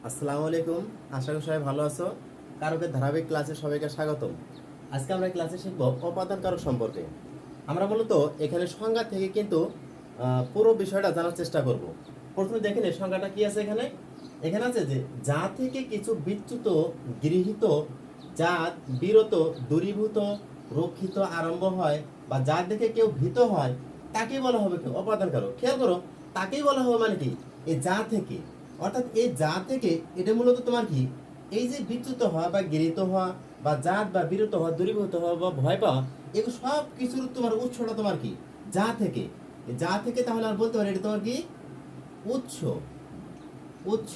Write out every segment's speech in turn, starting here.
আসসালামু আলাইকুম। আশা করি সবাই ভালো আছো। কারকের ধারাবাহিক ক্লাসে সবাইকে স্বাগতম। আজকে আমরা ক্লাসে শিখব অপাদান কারক সম্পর্কে। আমরা মূলত এখানে সংজ্ঞা থেকে কিন্তু পুরো বিষয়টা জানার চেষ্টা করব। প্রথমে দেখেন এই সংজ্ঞাটা কি আছে এখানে। এখানে আছে যে যা থেকে কিছু বিচ্যুত, গৃহীত, জাত, বিরত, দূরীভূত, রক্ষিত আরম্ভ হয় বা যা দেখে কেউ ভীত হয় তাকেই বলা হবে কি অপাদান কারক। খেয়াল করো, তাকেই বলা হবে মানে কি এই যা থেকে, অর্থাৎ এই যা থেকে এটা মূলত তোমার কি এই যে বিচ্যুত হওয়া বা গৃহীত হওয়া বা জাত বা বিরত হওয়া, দূরীভূত হওয়া বা ভয় পাওয়া, এগুলো সব কিছুর তোমার উৎসটা তোমার কি যা থেকে। যা থেকে তাহলে আর বলতে পারি এটা তোমার কি উৎস। উৎস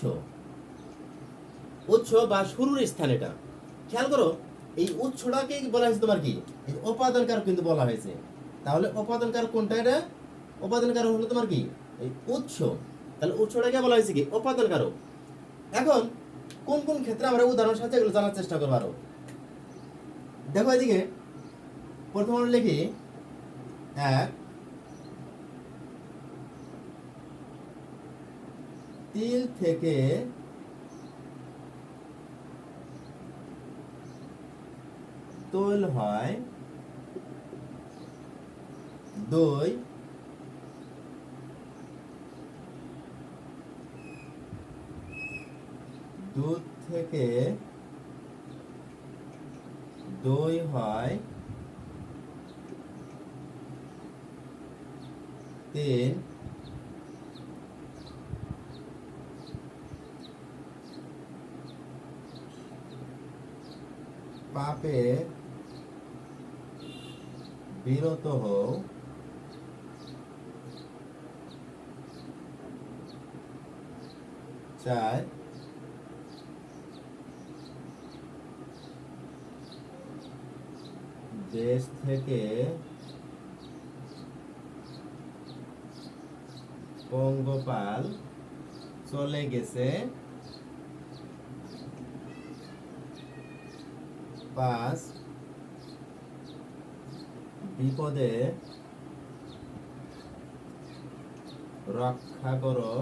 উৎস বা শুরুর স্থান এটা। খেয়াল করো, এই উৎসটাকে বলা হয়েছে তোমার কি এই উপাদান কারক কিন্তু বলা হয়েছে। তাহলে উপাদান কারক কোনটা? এটা উপাদান কারক হলো তোমার কি এই উৎস। তাহলে উৎসটাকে বলা হয়েছে কি উপাদান কারক। এখন কোন কোন ক্ষেত্রে আমরা উদাহরণের সাথে এগুলো জানার চেষ্টা করবো আরো। দেখো এদিকে প্রথম আমরা লিখি এক, তিল থেকে তৈল হয়, দই, দুধ থেকে দই হয়, তিন, পাপে বিরত হও, চার, দেশ থেকে পঙ্গপাল চলে গেছে, পাঁচ, বিপদে রক্ষা করো,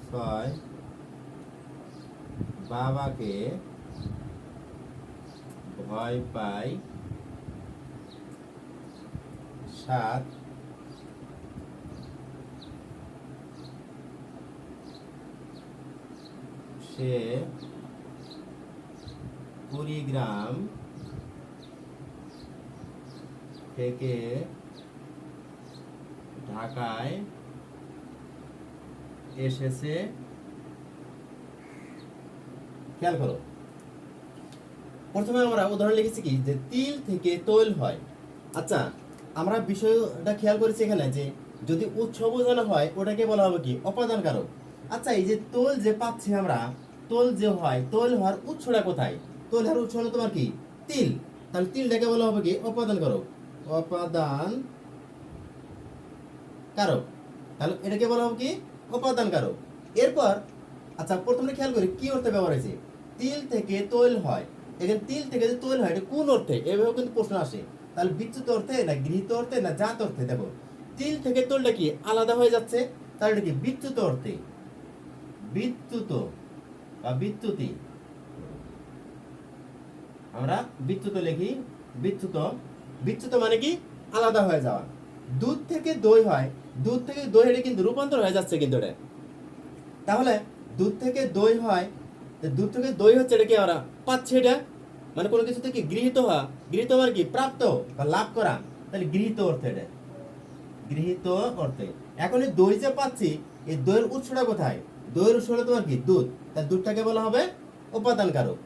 ছয়, বাবাকে ভয় পাই, সাত, সে কুড়িগ্রাম থেকে ঢাকায় এসেছে। খেয়াল করো, প্রথমে আমরা উদাহরণ লিখেছি কি যে তিল থেকে তৈল হয়। আচ্ছা, আমরা বিষয়টা খেয়াল করেছি এখানে যে যদি উৎস বোঝানো হয় ওটাকে বলা হবে কি অপাদান কারক। আচ্ছা, এই যে তৈল যে পাচ্ছি আমরা, তৈল যে হয়, তৈল হওয়ার উৎসটা কোথায়? তৈল হওয়ার উৎস হলো তোমার কি তিল। তাহলে তিলটাকে বলা হবে কি অপাদান কারক। অপাদান কারক। তাহলে এটাকে বলা হবে কি উপাদান কারক। এরপর আচ্ছা প্রথমে খেয়াল করি কি অর্থে ব্যবহার হয়েছে। তিল থেকে তৈল হয়, এখানে তিল থেকে যে তৈল হয় এটা কোন অর্থে, এভাবেও কিন্তু প্রশ্ন আসে। তাহলে বিচ্যুত অর্থে না গৃহীত অর্থে না জাত অর্থে? দেখো তিল থেকে তৈলটা কি আলাদা হয়ে যাচ্ছে, তাহলে এটা কি বিচ্যুত অর্থে। বিচ্যুত বা বিচ্যুতি, আমরা বিচ্যুত লিখি। বিচ্যুত, বিচ্যুত মানে কি আলাদা হয়ে যাওয়া। দুধ থেকে দই হয়, দুধ থেকে দই এটা কিন্তু রূপান্তর হয়ে যাচ্ছে কিন্তু এটা। তাহলে দুধ থেকে দই হয়, দুধ থেকে দই হচ্ছে এটা কি আমরা পাচ্ছি, এটা মানে কোনো কিছু থেকে গৃহীত হওয়া। গৃহীত মানে কি প্রাপ্ত বা লাভ করা, তাহলে গৃহীত অর্থে এটা। গৃহীত অর্থে। এখন এই দই যে পাচ্ছি, এই দইয়ের উৎসটা কোথায়? দইয়ের উৎস হলো তোমার কি দুধ, তাই দুধটাকে বলা হবে উপাদান কারক।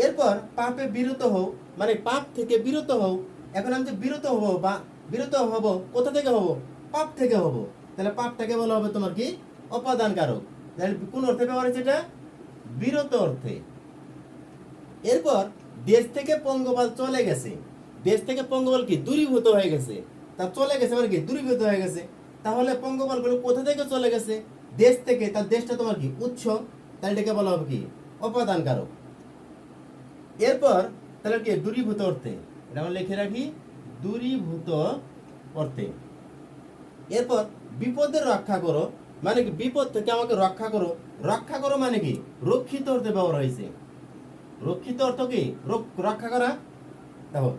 এরপর পাপে বিরত হও, মানে পাপ থেকে বিরত হও। এখন আমি যে বিরত হব বা বিরত হব কোথা থেকে হব? পাপ থেকে হব। তাহলে পাপটাকে বলা হবে তোমার কি উপাদান কারক। তাহলে কোন অর্থে ব্যবহার হচ্ছে এটা? বিরত অর্থে। এরপর দেশ থেকে পঙ্গপাল চলে গেছে, দেশ থেকে পঙ্গপাল কি দূরীভূত হয়ে গেছে। তা চলে গেছে মানে কি দূরীভূত হয়ে গেছে। তাহলে পঙ্গপাল গুলো কোথা থেকে চলে গেছে? দেশ থেকে। তার দেশটা তোমার কি উৎস, তাহলে এটাকে বলা হবে কি উপাদান কারক। এরপর তাহলে কি দূরীভূত অর্থে, এটা আমরা লিখে রাখি দূরীভূত অর্থে। এরপর বিপদের রক্ষা করো মানে কি, বিপদ থেকে আমাকে রক্ষা করো। রক্ষা করো মানে কি, রক্ষিত অর্থে ব্যবহার হয়েছে। রক্ষিত অর্থ কি, রক্ষা করা। দেখো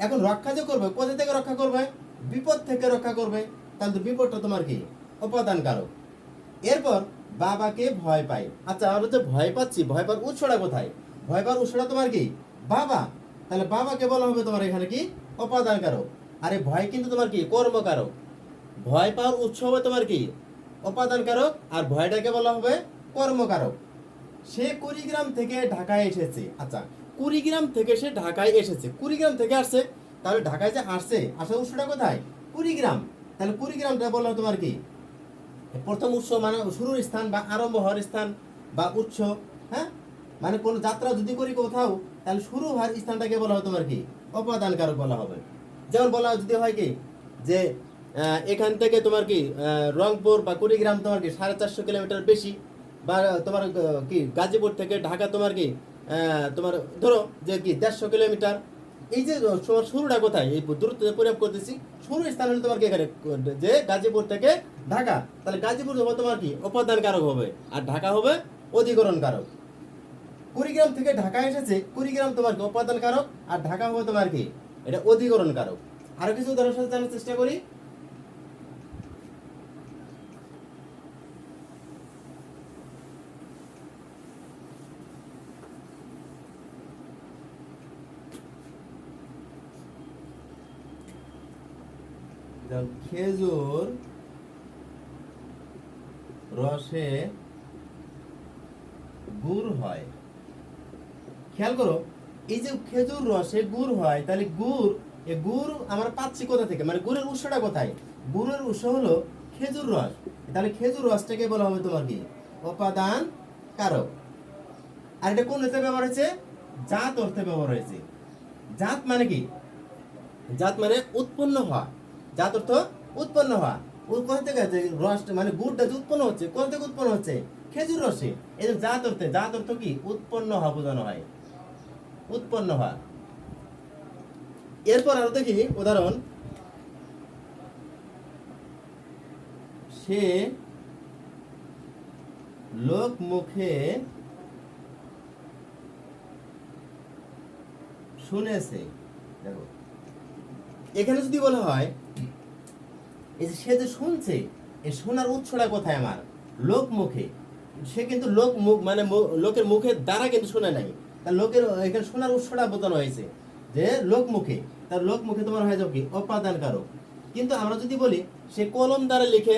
এখন রক্ষা যে করবে, কোথা থেকে রক্ষা করবে, বিপদ থেকে রক্ষা করবে। তাহলে তো বিপদটা তোমার কি, উপাদান কারক। এরপর বাবাকে ভয় পাই। আচ্ছা আমরা যে ভয় পাচ্ছি, ভয় পাওয়ার উৎসটা কোথায়, ভয় পাওয়ার উৎসটা তোমার কি, বাবা। তাহলে বাবাকে বলা হবে তোমার এখানে কি, উপাদান কারক। আরে ভয় কিন্তু তোমার কি, কর্মকারক। ভয় পাওয়ার উৎস হবে তোমার কি, উপাদান কারক, আর ভয়টাকে বলা হবে কর্মকারক। সে কুড়িগ্রাম থেকে ঢাকায় এসেছে। আচ্ছা কুড়িগ্রাম থেকে সে ঢাকায় এসেছে, কুড়িগ্রাম থেকে আসছে। তাহলে ঢাকায় যে আসছে, আসার উৎসটা কোথায়, কুড়িগ্রাম। তাহলে কুড়িগ্রামটা বলা হয় তোমার কি, প্রথম উৎস মানে শুরুর স্থান বা আরম্ভ হওয়ার স্থান বা উৎস। হ্যাঁ, মানে কোনো যাত্রা যদি করি কোথাও, তাহলে শুরু হওয়ার স্থানটাকে বলা হয় তোমার কি, উপাদান কারক বলা হবে। যেমন বলা যদি হয় কি যে এখান থেকে তোমার কি রংপুর বা কুড়িগ্রাম তোমার কি 450 কিলোমিটার বেশি, বা তোমার কি গাজীপুর থেকে ঢাকা তোমার কি তোমার ধরো যে কি 150 কিলোমিটার। এই যে তোমার শুরুটা কোথায়, এই দূরত্ব পরিমাপ করতেছি, শুরু স্থান হলো তোমার কি এখানে যে গাজীপুর থেকে ঢাকা। তাহলে গাজীপুর হবে তোমার কি, উপাদান কারক হবে, আর ঢাকা হবে অধিকরণ কারক। কুড়িগ্রাম থেকে ঢাকা এসেছে, কুড়িগ্রাম তোমার কি উপাদান কারক, আর ঢাকা হবে তোমার কি, এটা অধিকরণ কারক। আরো কিছু উদাহরণ সাথে জানার চেষ্টা করি। যেমন খেজুর রসে গুড় হয়। খেয়াল করো, এই যে খেজুর রসে গুড় হয়, তাহলে গুড়, এই গুড় আমরা পাচ্ছি কোথা থেকে, মানে গুড়ের উৎসটা কোথায়, গুড়ের উৎস হলো খেজুর রস। তাহলে খেজুর রসটাকে বলা হবে তোমার কি, উপাদান কারক। আর এটা কোন অর্থে ব্যবহার হয়েছে, জাত অর্থে ব্যবহার হয়েছে। জাত মানে কি, জাত মানে উৎপন্ন হওয়া। জাত অর্থ উৎপন্ন হওয়া। কোথা থেকে আছে, রস মানে গুড়টা যে উৎপন্ন হচ্ছে, কোথা থেকে উৎপন্ন হচ্ছে, খেজুর রসে। এই যে জাত অর্থে, জাত অর্থ কি, উৎপন্ন হওয়া বোঝানো হয়, উৎপন্ন হওয়া। এরপর আরো দেখি উদাহরণ। সে লোক মুখে শুনেছে। দেখো এখানে যদি বলা হয়, এই যে সে যে শুনছে, এই শোনার উৎসটা কোথায় আমার, লোক মুখে। সে কিন্তু লোক মুখ মানে লোকের মুখের দ্বারা কিন্তু শুনে নাই। তার লোকের এখানে শোনার উৎসটা বোঝানো হয়েছে যে লোক মুখে। তার লোক মুখে তোমার হয়ে যাবে কি, উপাদান কারক। কিন্তু আমরা যদি বলি সে কলম দ্বারা লিখে,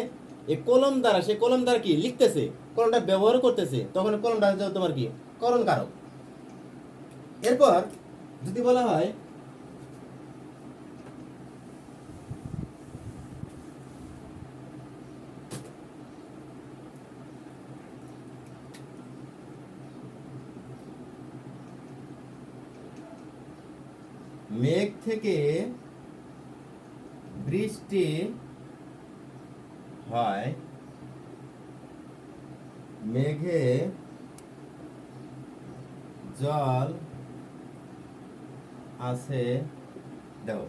এই কলম দ্বারা, সে কলম দ্বারা কি লিখতেছে, কলমটা ব্যবহার করতেছে, তখন কলমটা হয়ে যাবে তোমার কি, করণ কারক। এরপর যদি বলা হয় মেঘ থেকে বৃষ্টি হয়, মেঘে জল আছে। দেখো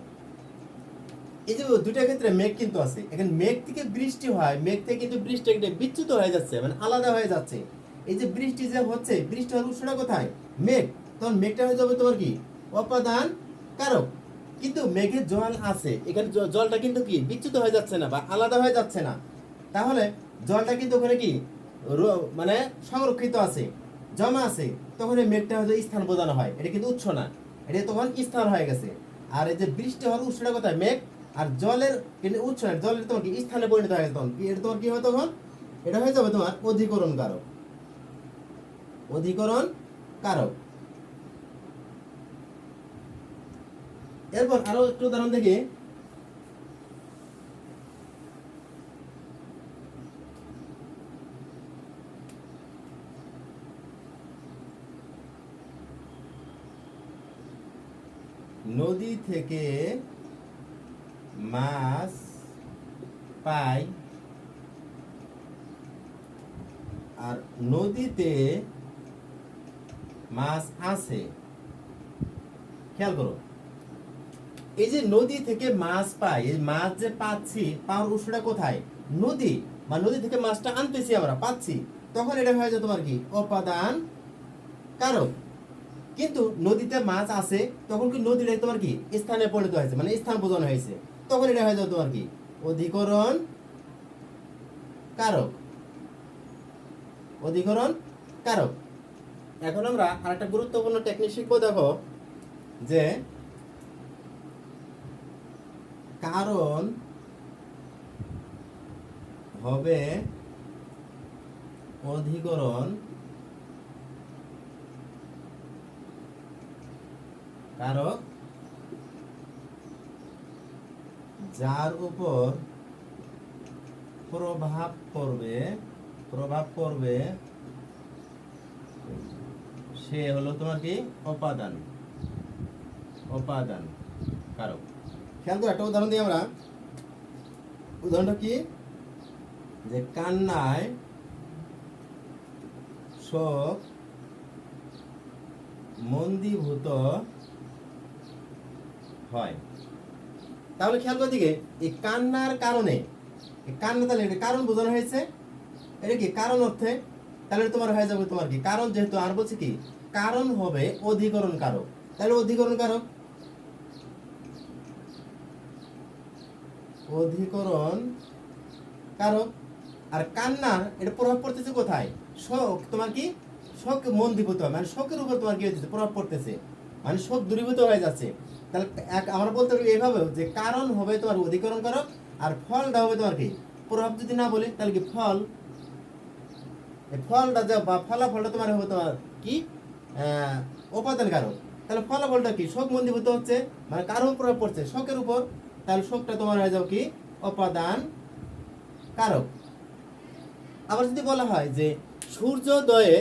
এই যে দুইটা ক্ষেত্রে মেঘ কিন্তু আছে, এখানে মেঘ থেকে বৃষ্টি হয়, মেঘ থেকে কিন্তু বৃষ্টি একটা বিচ্যুত হয়ে যাচ্ছে, মানে আলাদা হয়ে যাচ্ছে। এই যে বৃষ্টি যে হচ্ছে, বৃষ্টি হওয়ার উৎসটা কোথায়, মেঘ। তখন মেঘটা হয়ে যাবে তোমার কি, উপাদান কারক। কিন্তু মেঘের জল আছে, এখানে জলটা কিন্তু কি বিচ্যুত হয়ে যাচ্ছে না বা আলাদা হয়ে যাচ্ছে না। তাহলে জলটা কিন্তু ওখানে কি মানে সংরক্ষিত আছে, জমা আছে। তখন এই মেঘটা হয়তো স্থান বোঝানো হয়, এটা কিন্তু উৎস না, এটা তখন স্থান হয়ে গেছে। আর এই যে বৃষ্টি হওয়ার উৎসটা কোথায়, মেঘ। আর জলের কিন্তু উৎস না, জলের তোমার কি স্থানে পরিণত হয়ে গেছে, তখন কি এটা তোমার কি হবে, তখন এটা হয়ে যাবে তোমার অধিকরণ কারক, অধিকরণ কারক। এরপর আরো একটু উদাহরণ দেখি। নদী থেকে মাছ পাই, আর নদীতে মাছ আছে। খেয়াল করো, এই যে নদী থেকে মাছ পাই, এই মাছ যে পাচ্ছি, পাওয়ার উৎসটা কোথায়? নদী, বা নদী থেকে মাছটা আনতেছি আমরা, পাচ্ছি, তখন এটা হয়ে যায় তোমার কি অপাদান কারক। কিন্তু নদীতে মাছ আছে, তখন কি নদীটাই তোমার কি স্থানে পরিণত হয়েছে, মানে স্থান বোঝানো হয়েছে, তখন এটা হয়ে যাবে তোমার কি অধিকরণ কারক। অধিকরণ কারক। এখন আমরা আরেকটা গুরুত্বপূর্ণ টেকনিক শিখবো, দেখো যে কারণ হবে অধিকরণ কারক যার উপর প্রভাব পড়বে সে হলো তোমার কি উপাদান কারক। খেয়াল করে একটা উদাহরণ দিই আমরা। উদাহরণটা কি, যে কান্নায় শোক মন্দীভূত হয়। তাহলে খেয়াল করে দিকে, এই কান্নার কারণে, কান্না তাহলে এটা কারণ বোঝানো হয়েছে, এটা কি কারণ অর্থে, তাহলে তোমার হয়ে যাবে তোমার কি কারণ, যেহেতু আর বলছে কি কারণ হবে অধিকরণ কারক, তাহলে অধিকরণ কারক আর কান্নার এটা প্রভাব পড়তেছে কোথায়? শোক, তোমার কি শোক মন্দীভূত হয়, মানে শোকের উপর তোমার কি হচ্ছে প্রভাব পড়তেছে, মানে শোক দূরীভূত হয়ে যাচ্ছে। তাহলে আমরা বলতে পারি এইভাবে যে কারণ হবে তোমার অধিকরণ কারক, আর ফলটা হবে তোমার কি প্রভাব। যদি না বলি তাহলে কি ফলটা যা বা ফলাফলটা তোমার হবে তোমার কি উপাদান কারক। তাহলে ফলাফলটা কি শোক মন্দীভূত হচ্ছে, মানে কার উপর প্রভাব পড়ছে? শোকের উপর। তাহলে শোকটা তোমার হয়ে যাবে কি উপাদান কারক। আবার যদি বলা হয় যে সূর্যোদয়ে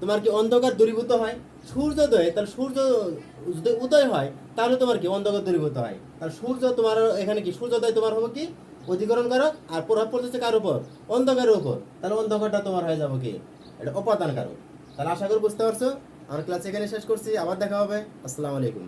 তোমার কি অন্ধকার দূরীভূত হয়, সূর্যোদয়ে, তাহলে সূর্য যদি উদয় হয় তাহলে তোমার কি অন্ধকার দূরীভূত হয়। তাহলে সূর্য তোমার এখানে কি সূর্যোদয় তোমার হবে কি অধিকরণ কারক, আর প্রভাব পড়তেছে কার উপর? অন্ধকারের উপর। তাহলে অন্ধকারটা তোমার হয়ে যাবে কি এটা উপাদান কারক। তাহলে আশা করি বুঝতে পারছো। আমার ক্লাস এখানে শেষ করছি, আবার দেখা হবে। আসসালামু আলাইকুম।